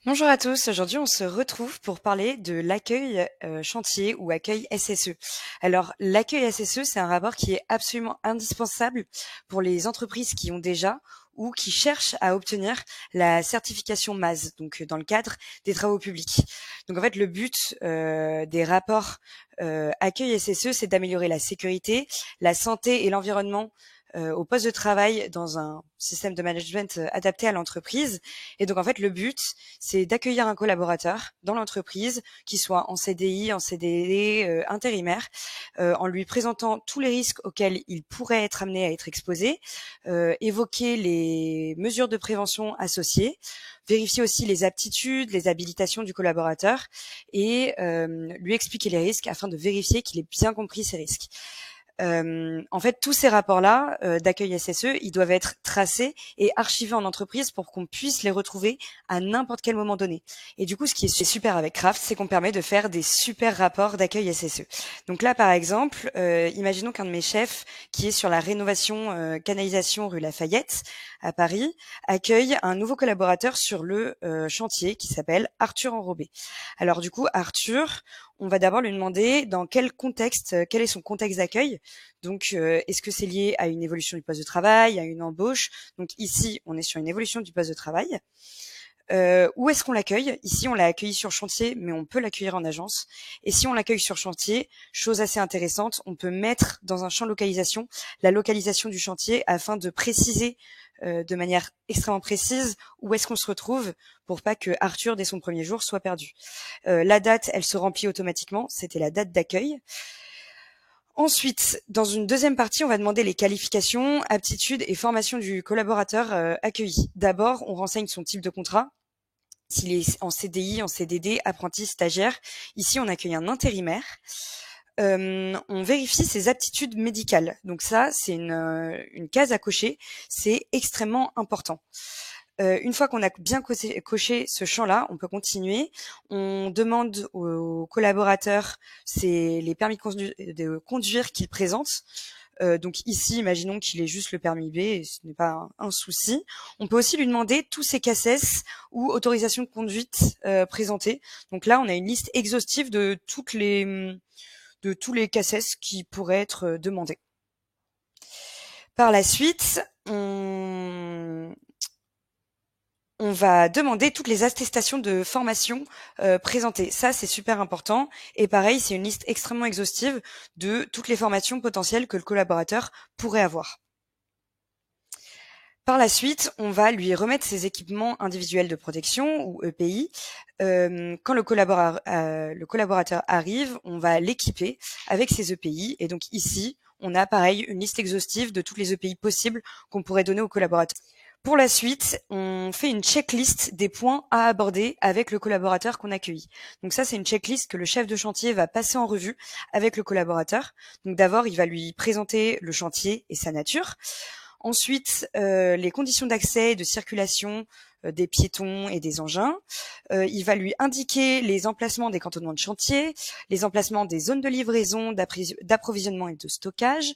Bonjour à tous, aujourd'hui on se retrouve pour parler de l'accueil chantier ou accueil SSE. Alors l'accueil SSE, c'est un rapport qui est absolument indispensable pour les entreprises qui ont déjà ou qui cherchent à obtenir la certification MAS, donc dans le cadre des travaux publics. Donc en fait le but des rapports accueil SSE, c'est d'améliorer la sécurité, la santé et l'environnement au poste de travail dans un système de management adapté à l'entreprise. Et donc en fait le but, c'est d'accueillir un collaborateur dans l'entreprise, qui soit en CDI, en CDD, intérimaire, en lui présentant tous les risques auxquels il pourrait être amené à être exposé, évoquer les mesures de prévention associées, vérifier aussi les aptitudes, les habilitations du collaborateur et lui expliquer les risques afin de vérifier qu'il ait bien compris ces risques. En fait, tous ces rapports-là d'accueil SSE, ils doivent être tracés et archivés en entreprise pour qu'on puisse les retrouver à n'importe quel moment donné. Et du coup, ce qui est super avec Craft, c'est qu'on permet de faire des super rapports d'accueil SSE. Donc là, par exemple, imaginons qu'un de mes chefs, qui est sur la rénovation canalisation rue Lafayette à Paris, accueille un nouveau collaborateur sur le chantier qui s'appelle Arthur Enrobé. Alors du coup, Arthur, on va d'abord lui demander dans quel contexte, quel est son contexte d'accueil. Donc, est-ce que c'est lié à une évolution du poste de travail, à une embauche? Donc ici, on est sur une évolution du poste de travail. Où est-ce qu'on l'accueille? Ici, on l'a accueilli sur chantier, mais on peut l'accueillir en agence. Et si on l'accueille sur chantier, chose assez intéressante, on peut mettre dans un champ localisation la localisation du chantier afin de préciser de manière extrêmement précise où est-ce qu'on se retrouve pour pas que Arthur, dès son premier jour, soit perdu. La date, elle se remplit automatiquement. C'était la date d'accueil. Ensuite, dans une deuxième partie, on va demander les qualifications, aptitudes et formations du collaborateur accueilli. D'abord, on renseigne son type de contrat, s'il est en CDI, en CDD, apprenti, stagiaire. Ici, on accueille un intérimaire. On vérifie ses aptitudes médicales. Donc ça, c'est une case à cocher. C'est extrêmement important. Une fois qu'on a bien coché ce champ-là, on peut continuer. On demande aux collaborateurs les permis de conduire qu'ils présentent. Donc ici, imaginons qu'il ait juste le permis B, et ce n'est pas un souci. On peut aussi lui demander tous ses CACES ou autorisations de conduite présentées. Donc là, on a une liste exhaustive de tous les CACES qui pourraient être demandés. Par la suite, on va demander toutes les attestations de formation présentées. Ça, c'est super important. Et pareil, c'est une liste extrêmement exhaustive de toutes les formations potentielles que le collaborateur pourrait avoir. Par la suite, on va lui remettre ses équipements individuels de protection ou EPI. Quand le collaborateur arrive, on va l'équiper avec ses EPI. Et donc ici, on a pareil une liste exhaustive de toutes les EPI possibles qu'on pourrait donner au collaborateur. Pour la suite, on fait une checklist des points à aborder avec le collaborateur qu'on accueille. Donc ça, c'est une checklist que le chef de chantier va passer en revue avec le collaborateur. Donc d'abord, il va lui présenter le chantier et sa nature. Ensuite, les conditions d'accès et de circulation des piétons et des engins. Il va lui indiquer les emplacements des cantonnements de chantier, les emplacements des zones de livraison, d'approvisionnement et de stockage.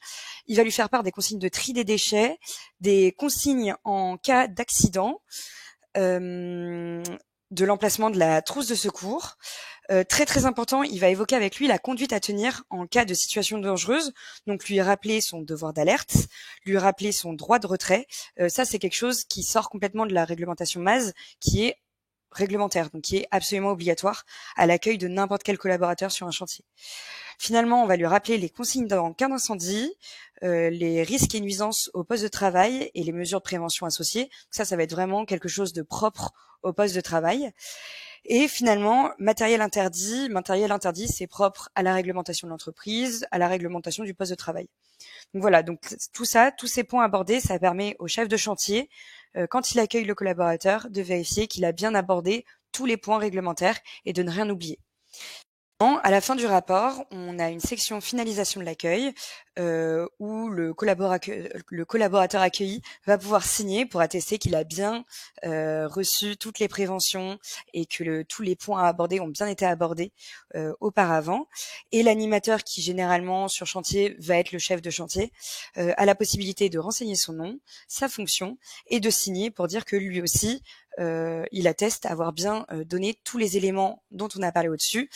Il va lui faire part des consignes de tri des déchets, des consignes en cas d'accident, de l'emplacement de la trousse de secours. Très très important, il va évoquer avec lui la conduite à tenir en cas de situation dangereuse, donc lui rappeler son devoir d'alerte, lui rappeler son droit de retrait. Ça, c'est quelque chose qui sort complètement de la réglementation MAS, qui est réglementaire, donc qui est absolument obligatoire à l'accueil de n'importe quel collaborateur sur un chantier. Finalement, on va lui rappeler les consignes en cas d'incendie, les risques et nuisances au poste de travail et les mesures de prévention associées. Ça va être vraiment quelque chose de propre au poste de travail. Et finalement, matériel interdit, c'est propre à la réglementation de l'entreprise, à la réglementation du poste de travail. Donc voilà, donc tout ça, tous ces points abordés, ça permet au chef de chantier, quand il accueille le collaborateur, de vérifier qu'il a bien abordé tous les points réglementaires et de ne rien oublier. À la fin du rapport, on a une section finalisation de l'accueil où le collaborateur accueilli va pouvoir signer pour attester qu'il a bien reçu toutes les préventions et que tous les points à aborder ont bien été abordés auparavant. Et l'animateur, qui généralement sur chantier va être le chef de chantier, a la possibilité de renseigner son nom, sa fonction et de signer pour dire que lui aussi il atteste avoir bien donné tous les éléments dont on a parlé au-dessus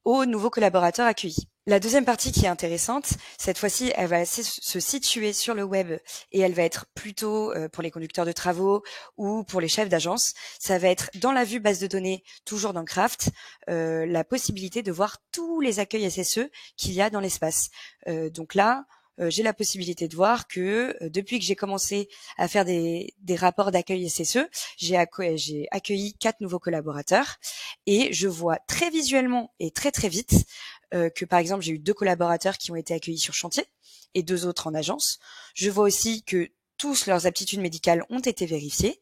aux nouveaux collaborateurs accueillis. La deuxième partie qui est intéressante, cette fois-ci, elle va se situer sur le web et elle va être plutôt pour les conducteurs de travaux ou pour les chefs d'agence. Ça va être dans la vue base de données, toujours dans Craft, la possibilité de voir tous les accueils SSE qu'il y a dans l'espace. Donc là, j'ai la possibilité de voir que depuis que j'ai commencé à faire des rapports d'accueil SSE, j'ai accueilli 4 nouveaux collaborateurs et je vois très visuellement et très très vite que par exemple j'ai eu 2 collaborateurs qui ont été accueillis sur chantier et 2 autres en agence. Je vois aussi que tous leurs aptitudes médicales ont été vérifiées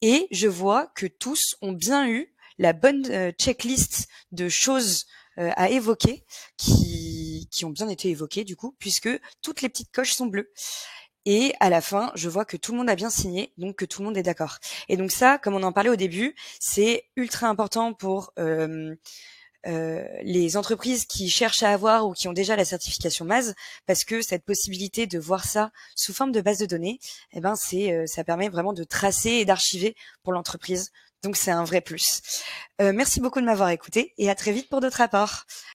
et je vois que tous ont bien eu la bonne checklist de choses à évoquer qui ont bien été évoquées du coup, puisque toutes les petites coches sont bleues. Et à la fin, je vois que tout le monde a bien signé, donc que tout le monde est d'accord. Et donc ça, comme on en parlait au début, c'est ultra important pour les entreprises qui cherchent à avoir ou qui ont déjà la certification MAS, parce que cette possibilité de voir ça sous forme de base de données, eh ben ça permet vraiment de tracer et d'archiver pour l'entreprise. Donc c'est un vrai plus. Merci beaucoup de m'avoir écouté et à très vite pour d'autres rapports.